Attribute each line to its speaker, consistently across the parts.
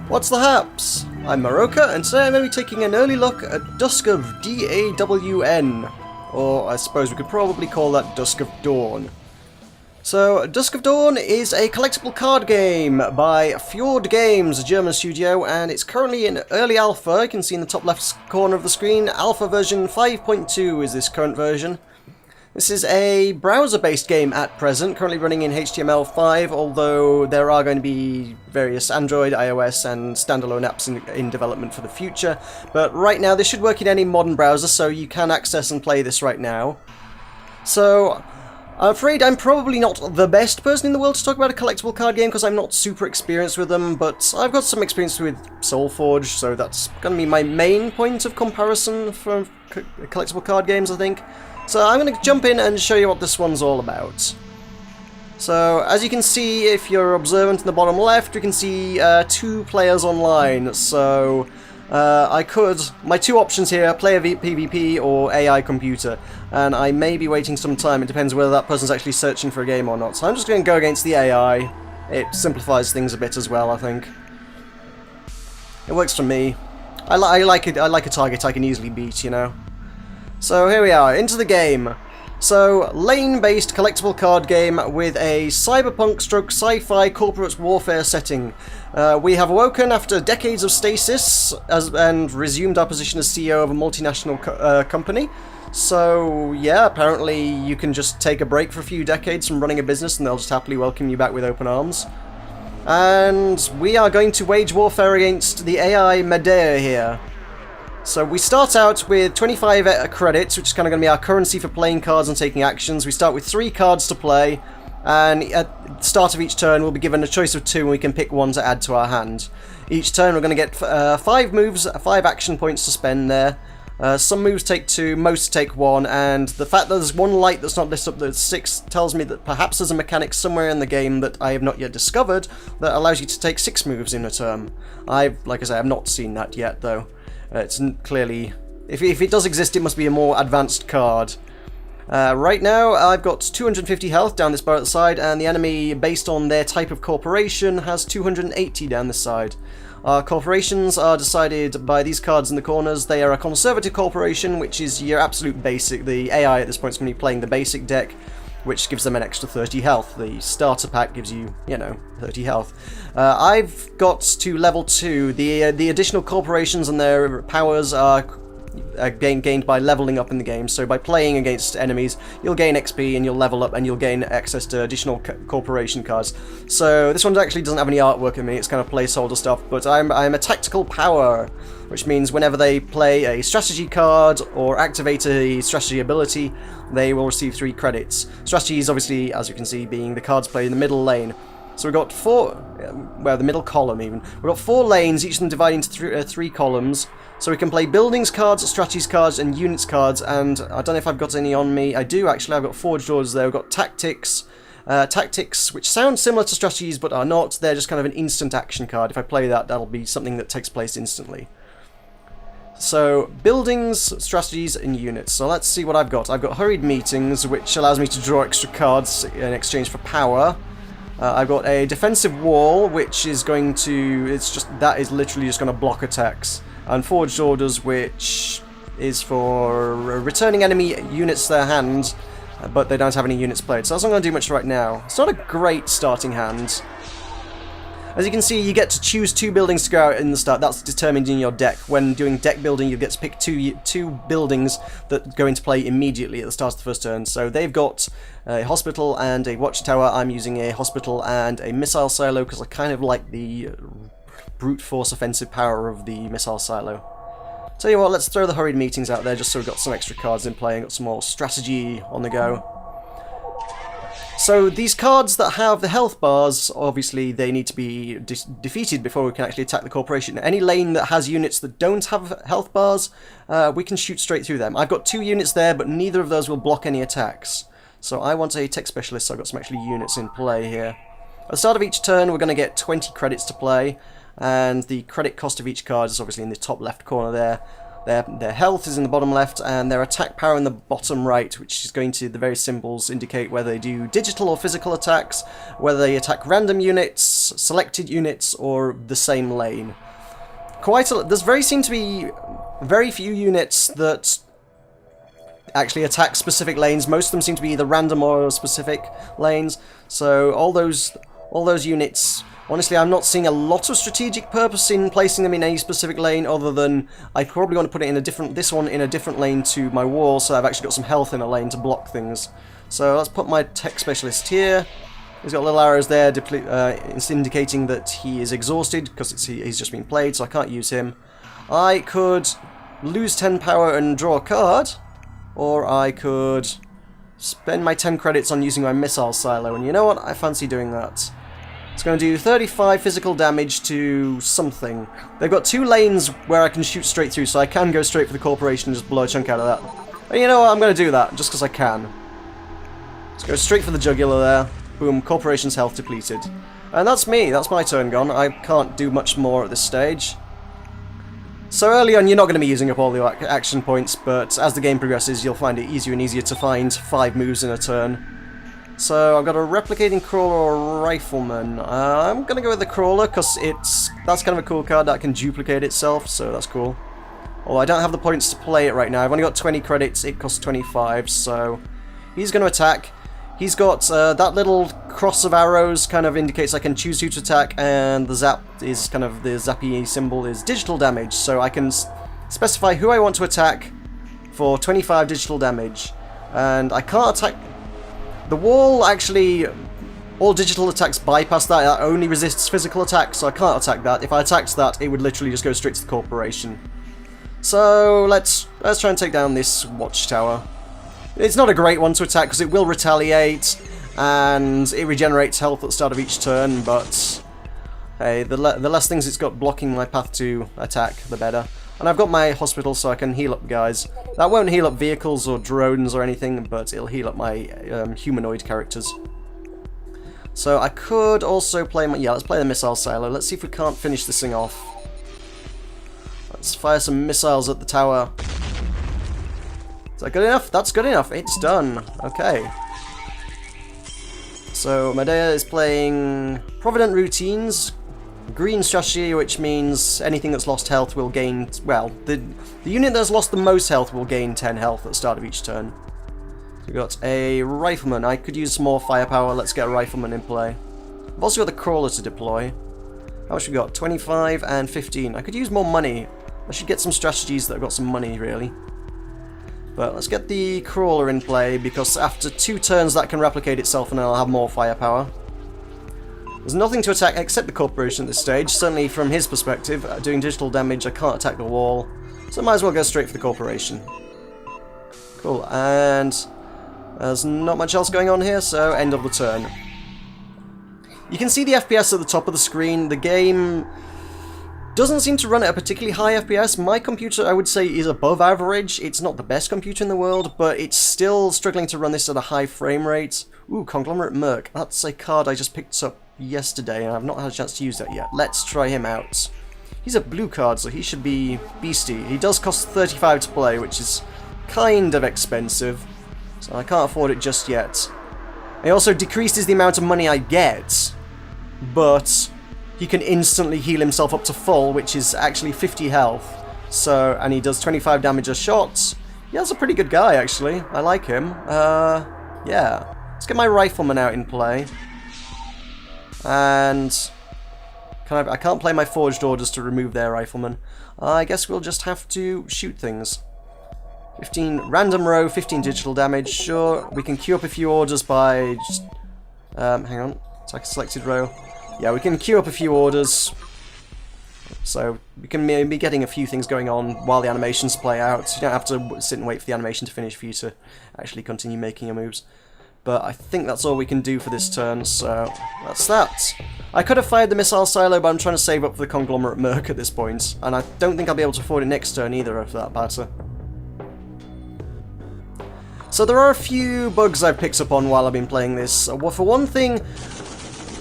Speaker 1: What's the haps? I'm Meroka, and today I'm going to be taking an early look at Dusk of D.A.W.N. Or I suppose we could probably call that Dusk of Dawn. So, Dusk of Dawn is a collectible card game by Fjord Games, a German studio, and it's currently in early alpha. You can see in the top left corner of the screen, alpha version 5.2 is this current version. This is a browser-based game at present, currently running in HTML5, although there are going to be various Android, iOS, and standalone apps in development for the future. But right now, this should work in any modern browser, so you can access and play this right now. So, I'm afraid I'm probably not the best person in the world to talk about a collectible card game, because I'm not super experienced with them, but I've got some experience with Soulforge, so that's going to be my main point of comparison for collectible card games, I think. So I'm going to jump in and show you what this one's all about. So, as you can see, if you're observant in the bottom left, we can see 2 players online. So, my 2 options here, player PvP or AI computer. And I may be waiting some time, it depends whether that person's actually searching for a game or not. So I'm just going to go against the AI. It simplifies things a bit as well, I think. It works for me. I like a target I can easily beat, you know. So here we are, into the game. So, lane-based collectible card game with a cyberpunk sci-fi corporate warfare setting. We have awoken after decades of stasis and resumed our position as CEO of a multinational company. So, yeah, apparently you can just take a break for a few decades from running a business and they'll just happily welcome you back with open arms. And we are going to wage warfare against the AI Medea here. So we start out with 25 credits, which is kind of going to be our currency for playing cards and taking actions. We start with 3 cards to play, and at the start of each turn we'll be given a choice of 2 and we can pick 1 to add to our hand. Each turn we're going to get 5 moves, 5 action points to spend there. Some moves take 2, most take 1, and the fact that there's 1 light that's not listed up that's 6 tells me that perhaps there's a mechanic somewhere in the game that I have not yet discovered that allows you to take 6 moves in a turn. Like I say, I've not seen that yet though. It's clearly... If it does exist, it must be a more advanced card. Right now, I've got 250 health down this bar at the side, and the enemy, based on their type of corporation, has 280 down this side. Our corporations are decided by these cards in the corners. They are a conservative corporation, which is your absolute basic. The AI at this point is going to be playing the basic deck, which gives them an extra 30 health. The starter pack gives you, 30 health. I've got to level 2. The additional corporations and their powers are gained by leveling up in the game. So by playing against enemies, you'll gain XP and you'll level up and you'll gain access to additional corporation cards. So this one actually doesn't have any artwork in me, it's kind of placeholder stuff, but I'm a tactical power, which means whenever they play a strategy card or activate a strategy ability, they will receive 3 credits. Strategy is obviously, as you can see, being the cards played in the middle lane. So we've got 4, well, the middle column even. We've got 4 lanes, each of them divided into 3 columns. So we can play buildings cards, strategies cards, and units cards, and I don't know if I've got any on me. I do actually, I've got forged orders there. We've got tactics, which sound similar to strategies but are not. They're just kind of an instant action card. If I play that, that'll be something that takes place instantly. So, buildings, strategies, and units. So let's see what I've got. I've got hurried meetings, which allows me to draw extra cards in exchange for power. I've got a defensive wall, which is going to... that is literally just going to block attacks. And forged orders, which is for returning enemy units to their hand, but they don't have any units played. So that's not going to do much right now. It's not a great starting hand. As you can see, you get to choose 2 buildings to go out in the start. That's determined in your deck. When doing deck building, you get to pick 2 buildings that go into play immediately at the start of the first turn. So they've got a hospital and a watchtower. I'm using a hospital and a missile silo because I kind of like the brute force offensive power of the missile silo. Tell you what, let's throw the hurried meetings out there just so we've got some extra cards in play and got some more strategy on the go. So these cards that have the health bars, obviously they need to be defeated before we can actually attack the corporation. Any lane that has units that don't have health bars, we can shoot straight through them. I've got 2 units there, but neither of those will block any attacks. So I want a tech specialist, so I've got some actually units in play here. At the start of each turn, we're going to get 20 credits to play, and the credit cost of each card is obviously in the top left corner there. Their health is in the bottom left, and their attack power in the bottom right, which is going to, the various symbols indicate whether they do digital or physical attacks, whether they attack random units, selected units or the same lane. Seem to be very few units that actually attack specific lanes. Most of them seem to be either random or specific lanes. So all those units, honestly, I'm not seeing a lot of strategic purpose in placing them in any specific lane, other than I probably want to put it in this one in a different lane to my wall, so I've actually got some health in a lane to block things. So let's put my tech specialist here. He's got little arrows there, it's indicating that he is exhausted because he's just been played, so I can't use him. I could lose 10 power and draw a card, or I could spend my 10 credits on using my missile silo, and you know what? I fancy doing that. It's going to do 35 physical damage to something. They've got 2 lanes where I can shoot straight through, so I can go straight for the corporation and just blow a chunk out of that. And you know what? I'm going to do that, just because I can. Let's go straight for the jugular there. Boom, corporation's health depleted. And that's me, that's my turn gone. I can't do much more at this stage. So early on, you're not going to be using up all the action points, but as the game progresses, you'll find it easier and easier to find 5 moves in a turn. So I've got a replicating crawler or rifleman. I'm going to go with the crawler, because that's kind of a cool card that can duplicate itself, so that's cool. Oh, I don't have the points to play it right now. I've only got 20 credits, it costs 25, so he's going to attack. He's got that little cross of arrows kind of indicates I can choose who to attack, and the zap is kind of the zappy symbol is digital damage, so I can specify who I want to attack for 25 digital damage. And I can't attack the wall. Actually, all digital attacks bypass that. That only resists physical attacks, so I can't attack that. If I attacked that, it would literally just go straight to the corporation. So let's try and take down this watchtower. It's not a great one to attack because it will retaliate and it regenerates health at the start of each turn, but hey, the less things it's got blocking my path to attack, the better. And I've got my hospital, so I can heal up guys. That won't heal up vehicles or drones or anything, but it'll heal up my humanoid characters. So I could also play my... yeah, let's play the missile silo. Let's see if we can't finish this thing off. Let's fire some missiles at the tower. Is that good enough? That's good enough. It's done. Okay. So Medea is playing Provident Routines, green strategy, which means anything that's lost health will gain... well, the unit that's lost the most health will gain 10 health at the start of each turn. We've got a rifleman. I could use some more firepower. Let's get a rifleman in play. I've also got the crawler to deploy. How much we got? 25 and 15. I could use more money. I should get some strategies that have got some money, really. But let's get the crawler in play, because after 2 turns that can replicate itself and I'll have more firepower. There's nothing to attack except the corporation at this stage. Certainly from his perspective, doing digital damage, I can't attack the wall. So I might as well go straight for the corporation. Cool, and there's not much else going on here, so end of the turn. You can see the FPS at the top of the screen. The game doesn't seem to run at a particularly high FPS. My computer, I would say, is above average. It's not the best computer in the world, but it's still struggling to run this at a high frame rate. Ooh, Conglomerate Merc. That's a card I just picked up yesterday, and I've not had a chance to use that yet. Let's try him out. He's a blue card, so he should be beastie. He does cost 35 to play, which is kind of expensive, so I can't afford it just yet. It also decreases the amount of money I get, but he can instantly heal himself up to full, which is actually 50 health. So, and he does 25 damage a shot. Yeah, that's a pretty good guy, actually. I like him. Yeah. Let's get my rifleman out in play. And I can't play my forged orders to remove their rifleman. I guess we'll just have to shoot things. 15 random row, 15 digital damage. Sure, we can queue up a few orders by just... hang on. Attack a selected row. Yeah, we can queue up a few orders, so we can be getting a few things going on while the animations play out. You don't have to sit and wait for the animation to finish for you to actually continue making your moves. But I think that's all we can do for this turn, so that's that. I could have fired the missile silo, but I'm trying to save up for the Conglomerate Merc at this point, and I don't think I'll be able to afford it next turn either, for that matter. So there are a few bugs I've picked up on while I've been playing this. Well, for one thing,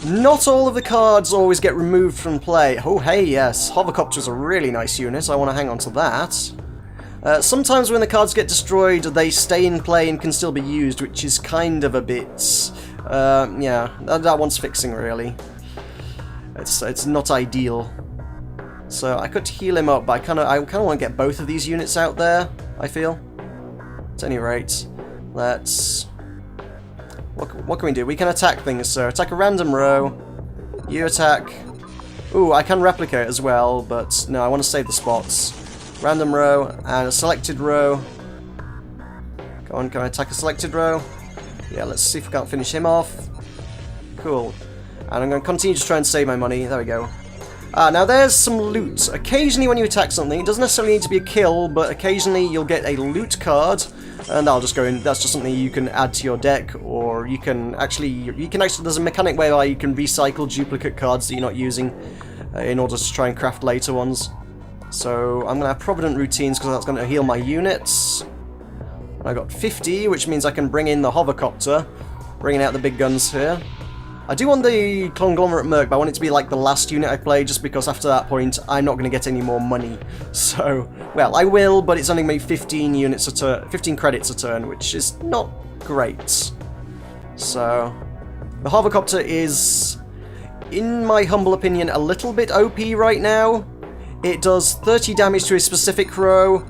Speaker 1: not all of the cards always get removed from play. Oh, hey, yes. Hovercopter's a really nice unit. I want to hang on to that. Sometimes when the cards get destroyed, they stay in play and can still be used, which is kind of a bit... yeah, that wants fixing, really. It's not ideal. So I could heal him up, but I kind of want to get both of these units out there, I feel. At any rate, let's... What can we do? We can attack things, so attack a random row. You attack... Ooh, I can replicate as well, but no, I want to save the spots. Random row and a selected row. Go on, can I attack a selected row? Yeah, let's see if we can't finish him off. Cool. And I'm going to continue to try and save my money. There we go. Now there's some loot. Occasionally when you attack something, it doesn't necessarily need to be a kill, but occasionally you'll get a loot card, and that'll just go in. That's just something you can add to your deck, or you can actually there's a mechanic whereby you can recycle duplicate cards that you're not using in order to try and craft later ones. So I'm going to have Provident Routines because that's going to heal my units. I got 50, which means I can bring in the hovercopter, bringing out the big guns here. I do want the Conglomerate Merc, but I want it to be like the last unit I play, just because after that point I'm not going to get any more money. So, well, I will, but it's only going to be 15 credits a turn, which is not great. So, the hovercopter is, in my humble opinion, a little bit OP right now. It does 30 damage to a specific row,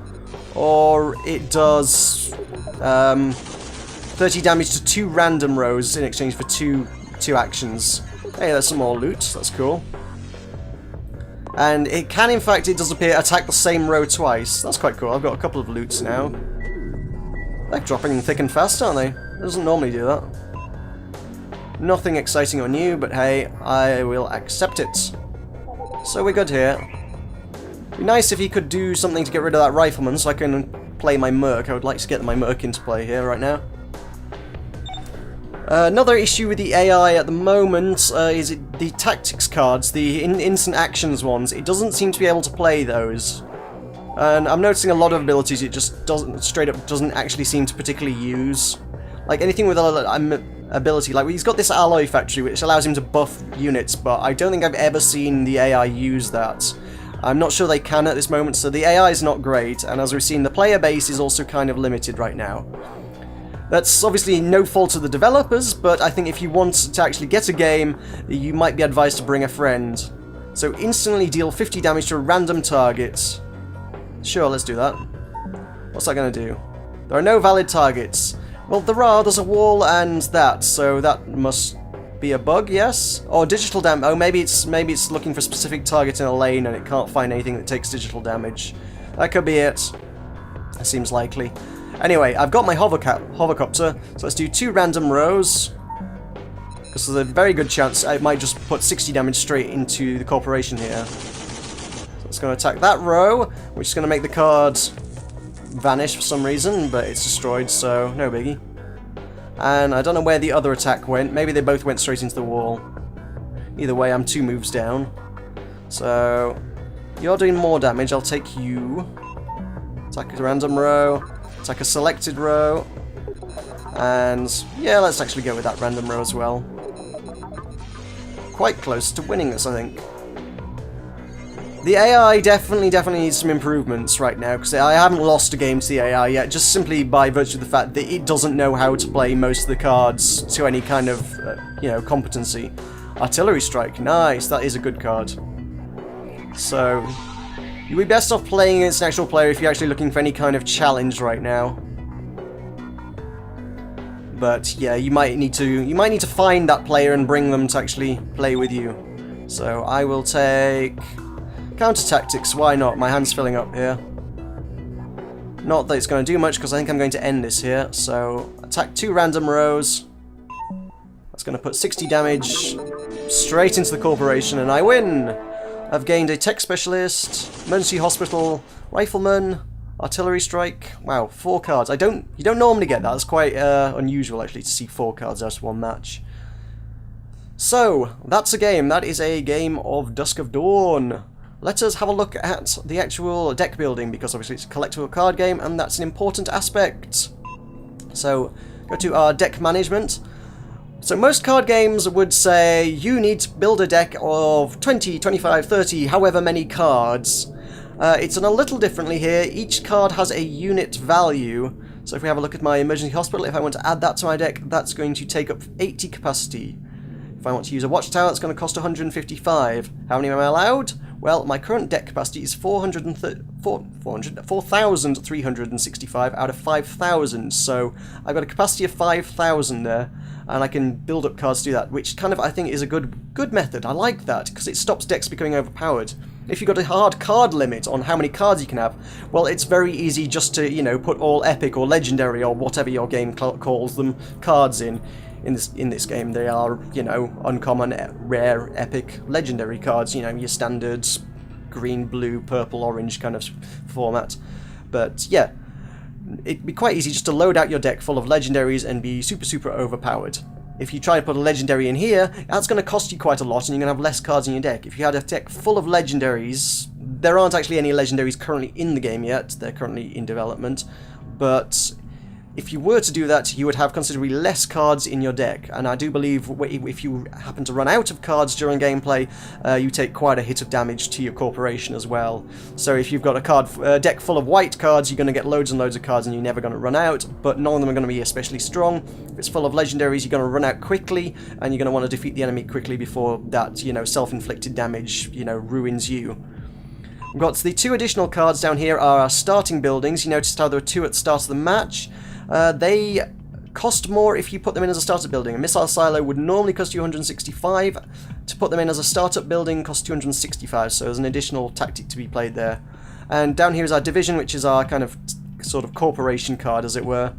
Speaker 1: or it does 30 damage to 2 random rows in exchange for two actions. Hey, there's some more loot. That's cool. And it can, in fact, it does appear, attack the same row twice. That's quite cool. I've got a couple of loots now. They're dropping thick and fast, aren't they? It doesn't normally do that. Nothing exciting or new, but hey, I will accept it. So we're good here. Be nice if he could do something to get rid of that rifleman so I can play my Merc. I would like to get my Merc into play here right now. Another issue with the AI at the moment is the tactics cards, the instant actions ones. It doesn't seem to be able to play those. And I'm noticing a lot of abilities it just straight up doesn't actually seem to particularly use. Like anything with ability, like he's got this alloy factory which allows him to buff units, but I don't think I've ever seen the AI use that. I'm not sure they can at this moment, so the AI is not great, and as we've seen, the player base is also kind of limited right now. That's obviously no fault of the developers, but I think if you want to actually get a game, you might be advised to bring a friend. So instantly deal 50 damage to a random target. Sure, let's do that. What's that going to do? There are no valid targets. Well, there's a wall and that, so that must be a bug, yes? Or digital damage. Oh, maybe it's looking for a specific target in a lane and it can't find anything that takes digital damage. That could be it. That seems likely. Anyway, I've got my hovercopter, so let's do 2 random rows. Because there's a very good chance I might just put 60 damage straight into the corporation here. So it's going to attack that row, which is going to make the card vanish for some reason, but it's destroyed, so no biggie. And I don't know where the other attack went. Maybe they both went straight into the wall. Either way, I'm 2 moves down. So, you're doing more damage. I'll take you. Attack a random row. Attack a selected row. And, yeah, let's actually go with that random row as well. Quite close to winning this, I think. The AI definitely needs some improvements right now, because I haven't lost a game to the AI yet, just simply by virtue of the fact that it doesn't know how to play most of the cards to any kind of, competency. Artillery Strike, nice, that is a good card. So, you'd be best off playing against an actual player if you're actually looking for any kind of challenge right now. But yeah, you might need to find that player and bring them to actually play with you. So I will take Counter Tactics, why not? My hand's filling up here. Not that it's going to do much, because I think I'm going to end this here. So, attack 2 random rows. That's going to put 60 damage straight into the corporation, and I win! I've gained a Tech Specialist, Emergency Hospital, Rifleman, Artillery Strike. Wow, 4 cards. You don't normally get that. That's quite unusual, actually, to see 4 cards out of one match. So, that's a game. That is a game of Dusk of Dawn. Let us have a look at the actual deck building, because obviously it's a collectible card game, and that's an important aspect. So, go to our deck management. So most card games would say you need to build a deck of 20, 25, 30, however many cards. It's done a little differently here. Each card has a unit value. So if we have a look at my Emergency Hospital, if I want to add that to my deck, that's going to take up 80 capacity. If I want to use a watchtower, it's going to cost 155. How many am I allowed? Well, my current deck capacity is 4,365 out of 5,000, so I've got a capacity of 5,000 there, and I can build up cards to do that, which kind of, I think, is a good method. I like that, because it stops decks becoming overpowered. If you've got a hard card limit on how many cards you can have, well, it's very easy just to, you know, put all epic or legendary or whatever your game calls them cards in. In this game, they are, you know, uncommon, rare, epic, legendary cards, you know, your standard green, blue, purple, orange kind of format. But yeah, it'd be quite easy just to load out your deck full of legendaries and be super overpowered. If you try to put a legendary in here, that's going to cost you quite a lot and you're going to have less cards in your deck. If you had a deck full of legendaries, there aren't actually any legendaries currently in the game yet, they're currently in development, but if you were to do that, you would have considerably less cards in your deck, and I do believe if you happen to run out of cards during gameplay, you take quite a hit of damage to your corporation as well. So if you've got a deck full of white cards, you're going to get loads and loads of cards and you're never going to run out, but none of them are going to be especially strong. If it's full of legendaries, you're going to run out quickly, and you're going to want to defeat the enemy quickly before that, you know, self-inflicted damage, you know, ruins you. We've got the two additional cards down here are our starting buildings. You noticed how there were two at the start of the match. They cost more if you put them in as a startup building. A missile silo would normally cost you 165. To put them in as a startup building costs 265, so there's an additional tactic to be played there. And down here is our division, which is our kind of sort of corporation card, as it were.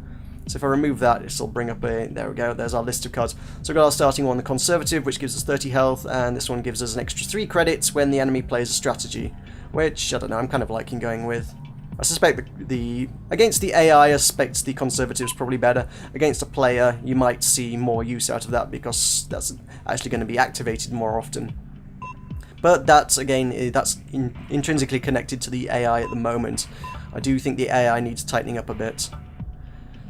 Speaker 1: So if I remove that, it'll bring up a... There we go, there's our list of cards. So we've got our starting one, the Conservative, which gives us 30 health, and this one gives us an extra 3 credits when the enemy plays a strategy, which, I don't know, I'm kind of liking going with. I suspect against the AI, I suspect the Conservative's probably better. Against a player, you might see more use out of that because that's actually going to be activated more often. But that's, again, that's intrinsically connected to the AI at the moment. I do think the AI needs tightening up a bit.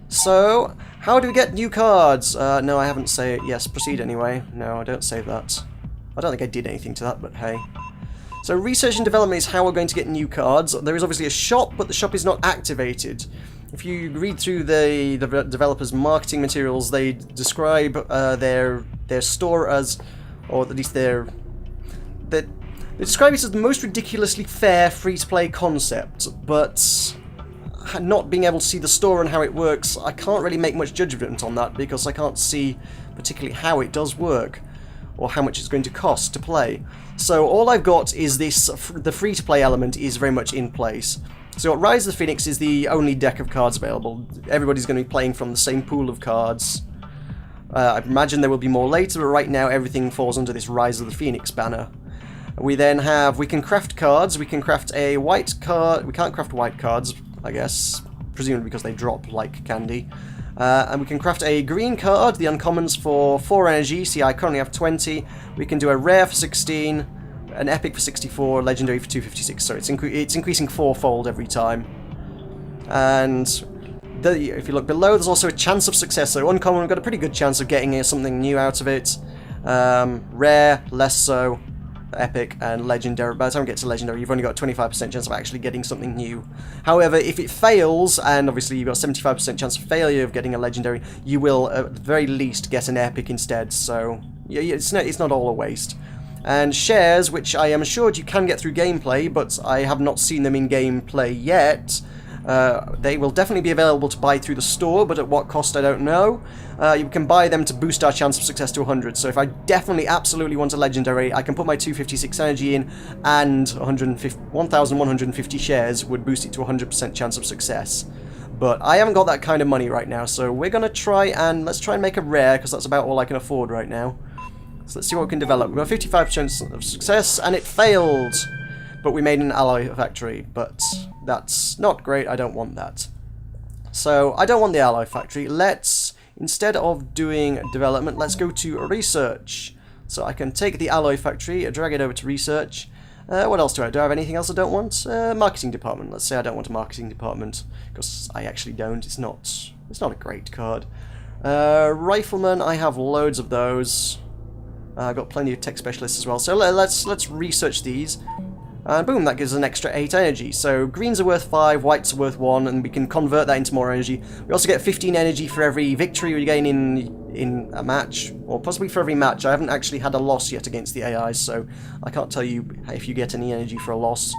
Speaker 1: So, how do we get new cards? No, I haven't saved. Yes, proceed anyway. No, I don't save that. I don't think I did anything to that, but hey. So research and development is how we're going to get new cards. There is obviously a shop, but the shop is not activated. If you read through the developers' marketing materials, they describe their store as, or at least they describe it as the most ridiculously fair free-to-play concept, but not being able to see the store and how it works, I can't really make much judgment on that because I can't see particularly how it does work or how much it's going to cost to play. So all I've got is this, the free-to-play element is very much in place. So Rise of the Phoenix is the only deck of cards available. Everybody's going to be playing from the same pool of cards. I imagine there will be more later, but right now everything falls under this Rise of the Phoenix banner. We then have, we can craft cards, we can craft a white card, we can't craft white cards, I guess, presumably because they drop like candy. And we can craft a green card, the uncommons for 4 energy, see I currently have 20. We can do a rare for 16, an epic for 64, legendary for 256, so it's increasing 4-fold every time. And if you look below, there's also a chance of success, so uncommon, we've got a pretty good chance of getting something new out of it. Rare, less so. Epic and legendary. By the time we get to legendary, you've only got a 25% chance of actually getting something new. However, if it fails, and obviously you've got a 75% chance of failure of getting a legendary, you will at the very least get an epic instead, so yeah, it's not all a waste. And shares, which I am assured you can get through gameplay, but I have not seen them in gameplay yet. They will definitely be available to buy through the store, but at what cost I don't know. You can buy them to boost our chance of success to 100, so if I definitely absolutely want a legendary, I can put my 256 energy in, and 1,150 shares would boost it to 100% chance of success. But I haven't got that kind of money right now, so we're going to let's try and make a rare, because that's about all I can afford right now. So let's see what we can develop. We've got 55% of success, and it failed! But we made an alloy factory, but that's not great, I don't want that. So, I don't want the alloy factory. Let's, instead of doing development, let's go to research. So I can take the alloy factory, drag it over to research. What else do I have? Do I have anything else I don't want? Marketing department. Let's say I don't want a marketing department, because I actually don't. It's not a great card. Rifleman, I have loads of those. I've got plenty of tech specialists as well. So let's research these. And boom, that gives us an extra 8 energy. So greens are worth 5, whites are worth 1, and we can convert that into more energy. We also get 15 energy for every victory we gain in a match, or possibly for every match. I haven't actually had a loss yet against the AIs, so I can't tell you if you get any energy for a loss.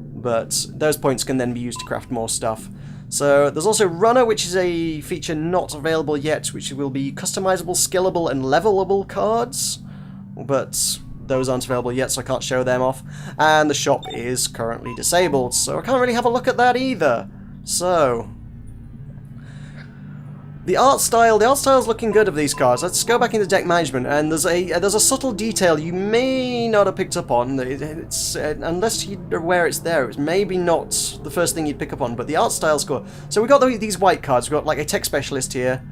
Speaker 1: But those points can then be used to craft more stuff. So there's also Runner, which is a feature not available yet, which will be customizable, skillable, and levelable cards. But those aren't available yet, so I can't show them off. And the shop is currently disabled, so I can't really have a look at that either. So the art style's looking good of these cards. Let's go back into deck management, and there's a subtle detail you may not have picked up on. It's unless you're aware it's there, it's maybe not the first thing you'd pick up on, but the art style's cool. So we got these white cards. We've got like a tech specialist here.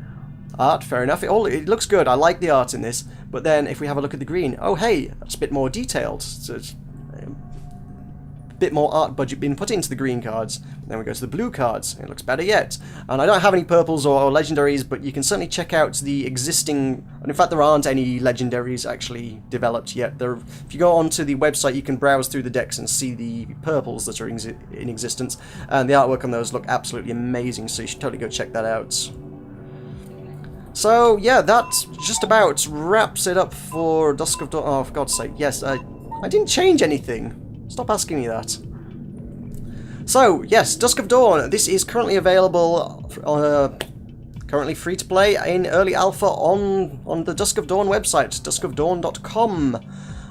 Speaker 1: Art, fair enough. It looks good. I like the art in this. But then if we have a look at the green, oh hey, that's a bit more detailed. So it's a bit more art budget being put into the green cards. Then we go to the blue cards. It looks better yet. And I don't have any purples or legendaries, but you can certainly check out the existing. And in fact, there aren't any legendaries actually developed yet. If you go onto the website, you can browse through the decks and see the purples that are in existence. And the artwork on those look absolutely amazing. So you should totally go check that out. So, yeah, that just about wraps it up for Dusk of Dawn. Oh, for God's sake, yes, I didn't change anything. Stop asking me that. So, yes, Dusk of Dawn. This is currently available, currently free to play in early alpha on the Dusk of Dawn website, duskofdawn.com.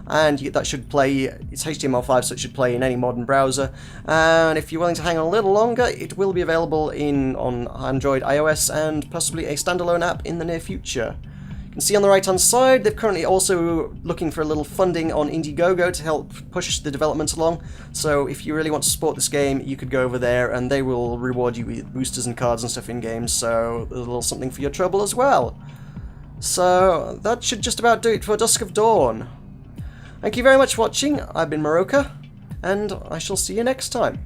Speaker 1: And that should play, it's HTML5, so it should play in any modern browser. And if you're willing to hang on a little longer, it will be available on Android, iOS, and possibly a standalone app in the near future. You can see on the right-hand side, they're currently also looking for a little funding on Indiegogo to help push the development along. So if you really want to support this game, you could go over there, and they will reward you with boosters and cards and stuff in games. So there's a little something for your trouble as well. So that should just about do it for Dusk of Dawn. Thank you very much for watching. I've been Meroka, and I shall see you next time.